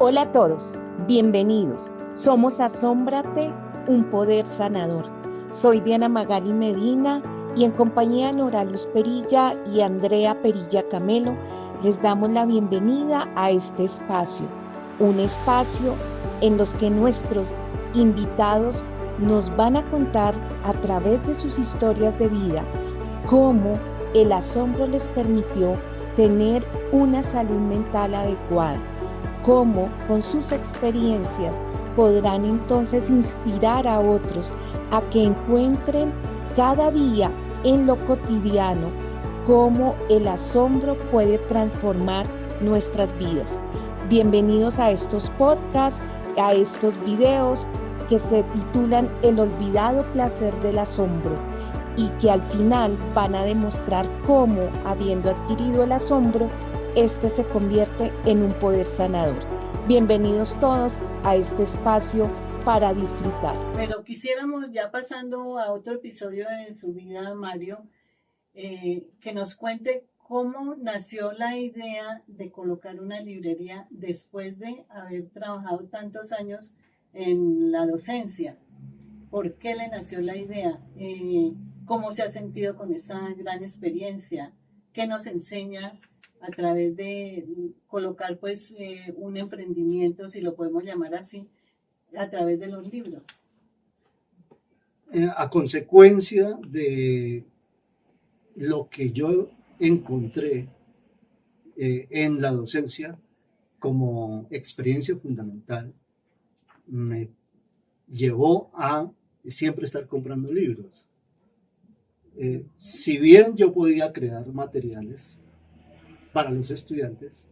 Hola a todos, bienvenidos. Somos Asómbrate, un poder sanador. Soy Diana Magali Medina y en compañía de Nora Luz Perilla y Andrea Perilla Camelo les damos la bienvenida a este espacio, un espacio en los que nuestros invitados nos van a contar a través de sus historias de vida cómo el asombro les permitió tener una salud mental adecuada, cómo con sus experiencias podrán entonces inspirar a otros a que encuentren cada día en lo cotidiano cómo el asombro puede transformar nuestras vidas. Bienvenidos a estos podcasts, a estos videos que se titulan El olvidado placer del asombro y que al final van a demostrar cómo, habiendo adquirido el asombro, este se convierte en un poder sanador. Bienvenidos todos a este espacio para disfrutar. Pero quisiéramos, ya pasando a otro episodio de su vida, Mario, que nos cuente cómo nació la idea de colocar una librería después de haber trabajado tantos años en la docencia. ¿Por qué le nació la idea? ¿Cómo se ha sentido con esa gran experiencia? ¿Qué nos enseña a través de colocar pues un emprendimiento, si lo podemos llamar así, a través de los libros? A consecuencia de lo que yo encontré en la docencia como experiencia fundamental, me llevó a siempre estar comprando libros. Si bien yo podía crear materiales para los estudiantes,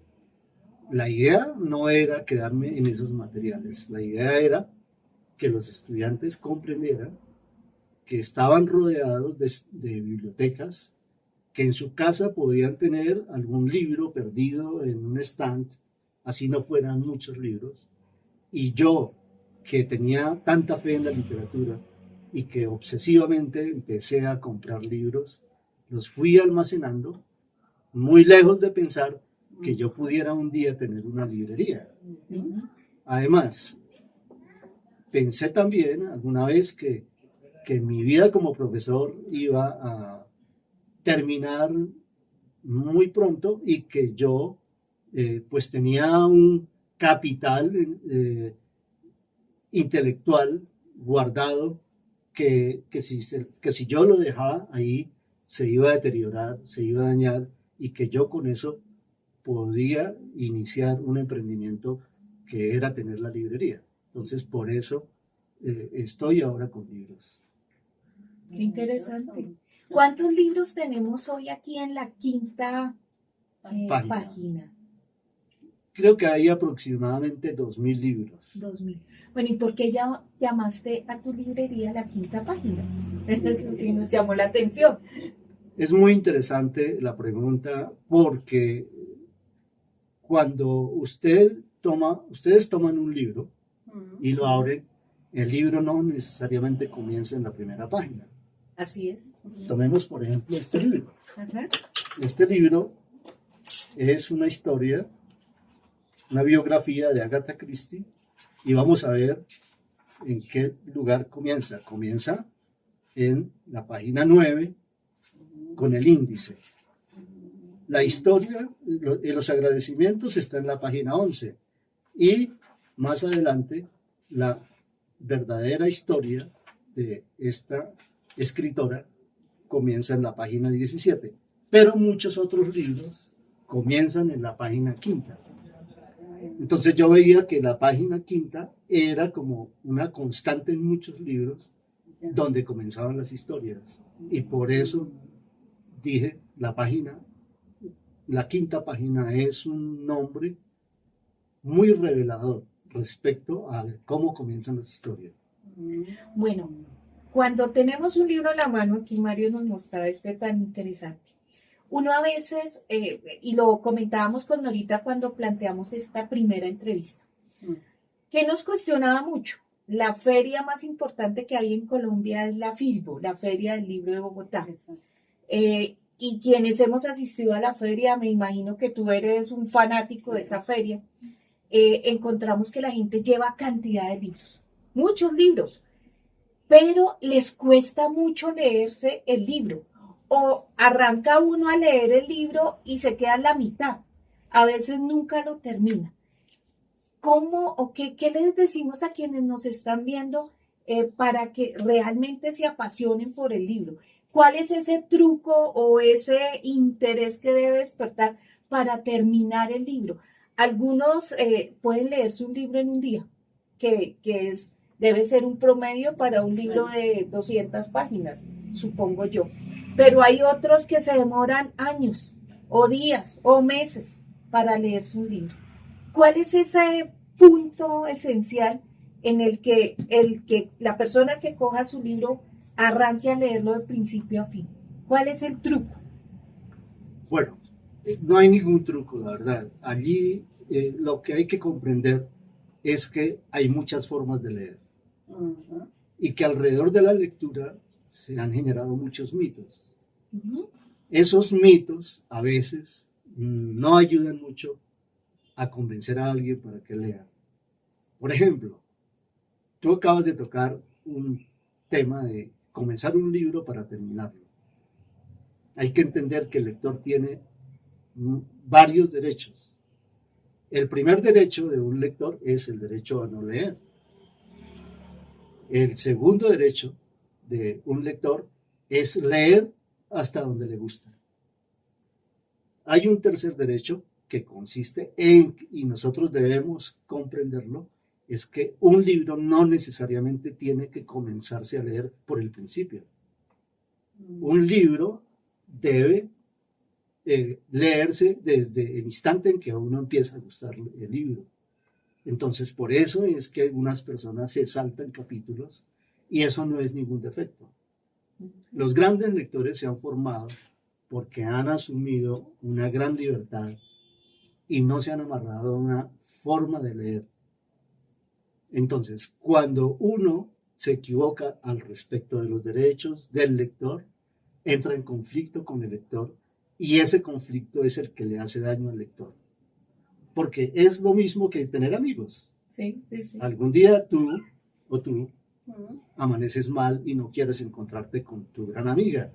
la idea no era quedarme en esos materiales. La idea era que los estudiantes comprendieran que estaban rodeados de bibliotecas, que en su casa podían tener algún libro perdido en un stand, así no fueran muchos libros. Y yo, que tenía tanta fe en la literatura y que obsesivamente empecé a comprar libros, los fui almacenando, muy lejos de pensar que yo pudiera un día tener una librería. Además, pensé también alguna vez que mi vida como profesor iba a terminar muy pronto y que yo pues tenía un capital intelectual guardado que si yo lo dejaba ahí se iba a deteriorar, se iba a dañar y que yo con eso podía iniciar un emprendimiento que era tener la librería. Entonces por eso estoy ahora con libros. Qué interesante. ¿Cuántos libros tenemos hoy aquí en la quinta página? Creo que hay aproximadamente 2.000 libros. 2.000. Bueno, ¿y por qué ya llamaste a tu librería la quinta página? Eso sí nos llamó la atención. Es muy interesante la pregunta porque cuando ustedes toman un libro y lo abren, el libro no necesariamente comienza en la primera página. Así es. Tomemos, por ejemplo, este libro. Ajá. Este libro es una historia, una biografía de Agatha Christie, y vamos a ver en qué lugar comienza. Comienza en la página 9 con el índice. La historia de los agradecimientos está en la página 11 y más adelante la verdadera historia de esta escritora comienza en la página 17, pero muchos otros libros comienzan en la página 5. Entonces yo veía que la página 5 era como una constante en muchos libros donde comenzaban las historias y por eso dije la quinta página es un nombre muy revelador respecto a cómo comienzan las historias. Bueno, cuando tenemos un libro en la mano, aquí Mario nos mostraba tan interesante. Uno a veces, y lo comentábamos con Norita cuando planteamos esta primera entrevista, que nos cuestionaba mucho. La feria más importante que hay en Colombia es la Filbo, la Feria del Libro de Bogotá. Y quienes hemos asistido a la feria, me imagino que tú eres un fanático de esa feria. encontramos que la gente lleva cantidad de libros, muchos libros, pero les cuesta mucho leerse el libro. O arranca uno a leer el libro y se queda en la mitad. A veces nunca lo termina. ¿Cómo o qué les decimos a quienes nos están viendo para que realmente se apasionen por el libro? ¿Cuál es ese truco o ese interés que debe despertar para terminar el libro? Algunos pueden leerse un libro en un día, debe ser un promedio para un libro de 200 páginas, supongo yo. Pero hay otros que se demoran años, o días, o meses para leerse un libro. ¿Cuál es ese punto esencial en el que la persona que coja su libro arranque a leerlo de principio a fin? ¿Cuál es el truco? Bueno, no hay ningún truco, la verdad. Allí lo que hay que comprender es que hay muchas formas de leer. Ujú. Y que alrededor de la lectura se han generado muchos mitos. Uh-huh. Esos mitos a veces no ayudan mucho a convencer a alguien para que lea. Por ejemplo, tú acabas de tocar un tema de comenzar un libro para terminarlo. Hay que entender que el lector tiene varios derechos. El primer derecho de un lector es el derecho a no leer. El segundo derecho de un lector es leer hasta donde le gusta. Hay un tercer derecho que consiste en, y nosotros debemos comprenderlo, es que un libro no necesariamente tiene que comenzarse a leer por el principio. Un libro debe leerse desde el instante en que a uno empieza a gustar el libro. Entonces, por eso es que algunas personas se saltan capítulos y eso no es ningún defecto. Los grandes lectores se han formado porque han asumido una gran libertad y no se han amarrado a una forma de leer. Entonces, cuando uno se equivoca al respecto de los derechos del lector, entra en conflicto con el lector y ese conflicto es el que le hace daño al lector. Porque es lo mismo que tener amigos. Sí, sí, sí. Algún día tú amaneces mal y no quieres encontrarte con tu gran amiga.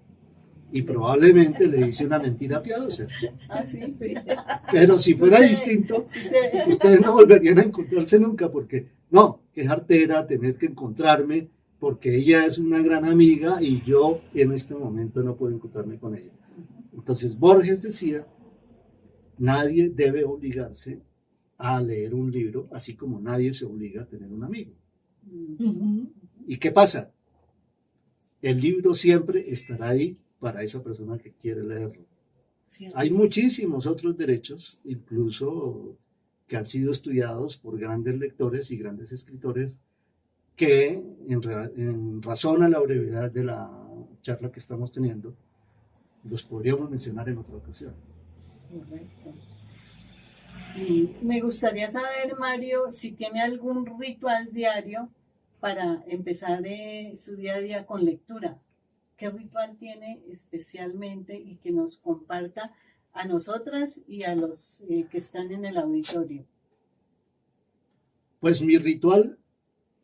Y probablemente le dice una mentira piadosa. Ah, sí. Sí. Pero si fuera Sucede, distinto, sucede. ustedes no volverían a encontrarse nunca porque, no, qué jartera tener que encontrarme porque ella es una gran amiga y yo en este momento no puedo encontrarme con ella. Entonces Borges decía, nadie debe obligarse a leer un libro, así como nadie se obliga a tener un amigo. Uh-huh. ¿Y qué pasa? El libro siempre estará ahí para esa persona que quiere leerlo. Sí, Hay es. muchísimos otros derechos, incluso que han sido estudiados por grandes lectores y grandes escritores, que en razón a la brevedad de la charla que estamos teniendo, los podríamos mencionar en otra ocasión. Correcto. Y me gustaría saber, Mario, si tiene algún ritual diario para empezar su día a día con lectura. ¿Qué ritual tiene especialmente y que nos comparta a nosotras y a los que están en el auditorio? Pues mi ritual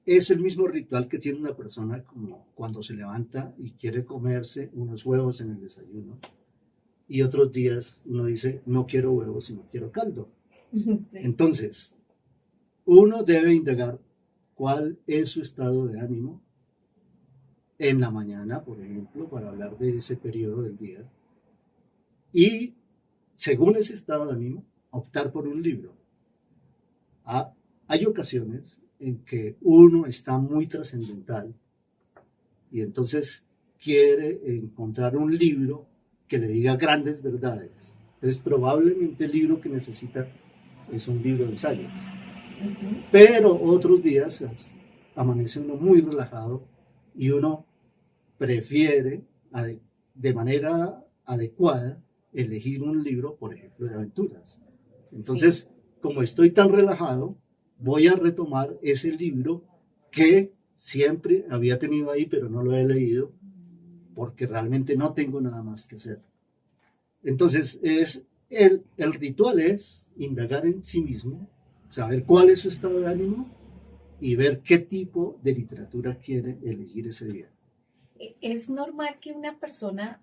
es el mismo ritual que tiene una persona como cuando se levanta y quiere comerse unos huevos en el desayuno. Y otros días uno dice, no quiero huevos, sino quiero caldo. Sí. Entonces, uno debe indagar cuál es su estado de ánimo en la mañana, por ejemplo, para hablar de ese periodo del día. Y, según ese estado de ánimo, optar por un libro. Hay ocasiones en que uno está muy trascendental y entonces quiere encontrar un libro que le diga grandes verdades. Entonces, probablemente el libro que necesita es un libro de ensayos. Uh-huh. Pero otros días amanece uno muy relajado y uno prefiere de manera adecuada elegir un libro, por ejemplo, de aventuras. Entonces, como estoy tan relajado, voy a retomar ese libro que siempre había tenido ahí, pero no lo he leído, porque realmente no tengo nada más que hacer. Entonces, el ritual es indagar en sí mismo saber cuál es su estado de ánimo y ver qué tipo de literatura quiere elegir ese día. Es normal que una persona,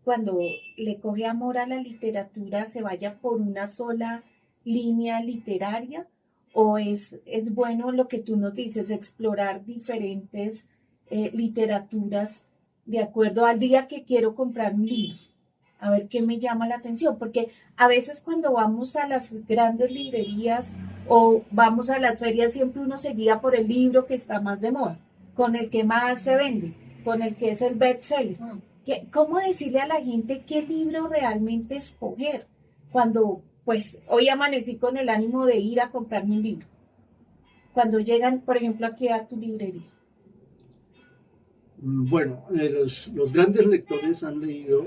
cuando le coge amor a la literatura, se vaya por una sola línea literaria, o es bueno lo que tú nos dices, explorar diferentes literaturas de acuerdo al día que quiero comprar un libro, a ver qué me llama la atención, porque a veces cuando vamos a las grandes librerías o vamos a las ferias, siempre uno se guía por el libro que está más de moda, con el que más se vende, con el que es el bestseller. ¿Cómo decirle a la gente qué libro realmente escoger cuando, pues, hoy amanecí con el ánimo de ir a comprarme un libro? Cuando llegan, por ejemplo, aquí a tu librería. Bueno, los grandes lectores han leído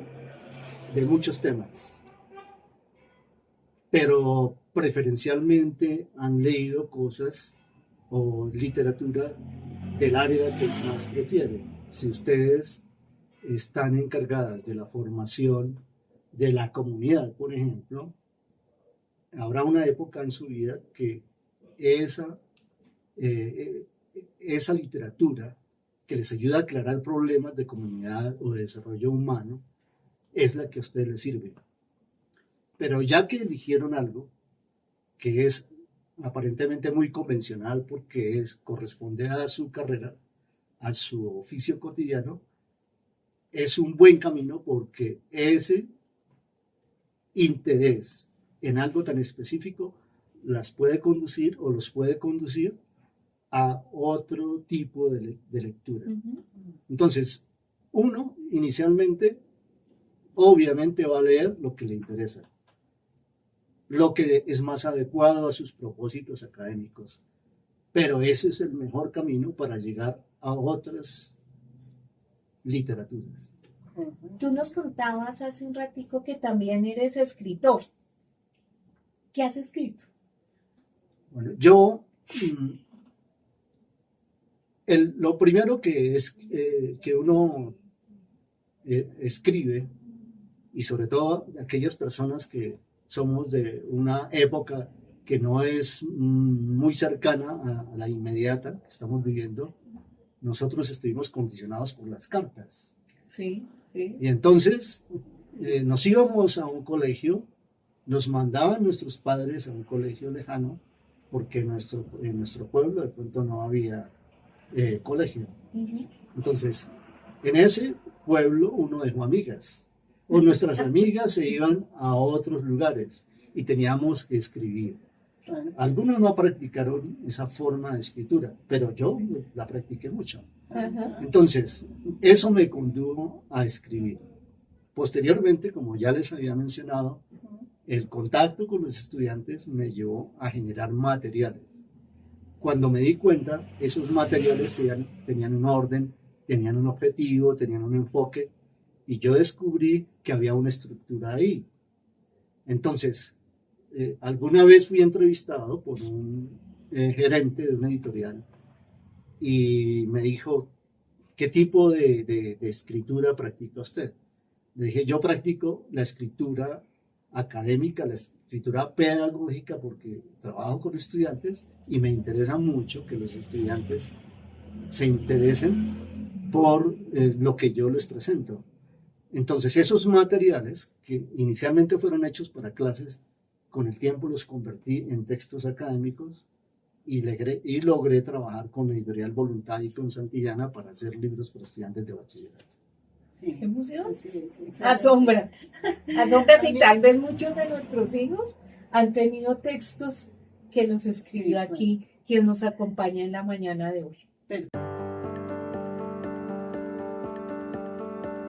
de muchos temas, pero preferencialmente han leído cosas o literatura del área que más prefieren. Si ustedes están encargadas de la formación de la comunidad, por ejemplo, habrá una época en su vida que esa literatura que les ayuda a aclarar problemas de comunidad o de desarrollo humano es la que a ustedes les sirve. Pero ya que eligieron algo que es aparentemente muy convencional porque corresponde a su carrera, a su oficio cotidiano, es un buen camino porque ese interés en algo tan específico las puede conducir o los puede conducir a otro tipo de lectura. Entonces, uno inicialmente obviamente va a leer lo que le interesa, lo que es más adecuado a sus propósitos académicos, pero ese es el mejor camino para llegar a otras literaturas. Tú nos contabas hace un ratico que también eres escritor. ¿Qué has escrito? Bueno, yo lo primero que es que uno escribe, y sobre todo aquellas personas que somos de una época que no es muy cercana a la inmediata que estamos viviendo, nosotros estuvimos condicionados por las cartas. Sí, sí. Y entonces nos íbamos a un colegio, nos mandaban nuestros padres a un colegio lejano, porque en nuestro pueblo de pronto no había colegio. Entonces, en ese pueblo uno dejó amigas, o nuestras amigas se iban a otros lugares y teníamos que escribir. Algunos no practicaron esa forma de escritura, pero yo la practiqué mucho. Entonces, eso me condujo a escribir. Posteriormente, como ya les había mencionado, el contacto con los estudiantes me llevó a generar materiales. Cuando me di cuenta, esos materiales tenían un orden, tenían un objetivo, tenían un enfoque, y yo descubrí que había una estructura ahí. Entonces, alguna vez fui entrevistado por un gerente de una editorial y me dijo, ¿qué tipo de escritura practica usted? Le dije, yo practico la escritura académica, la escritura pedagógica, porque trabajo con estudiantes y me interesa mucho que los estudiantes se interesen por lo que yo les presento. Entonces, esos materiales que inicialmente fueron hechos para clases, con el tiempo los convertí en textos académicos y logré trabajar con la editorial Voluntad y con Santillana para hacer libros para estudiantes de bachillerato. ¡Qué emoción! Sí, Asómbrate, y tal vez muchos de nuestros hijos han tenido textos que los escribió aquí quien nos acompaña en la mañana de hoy.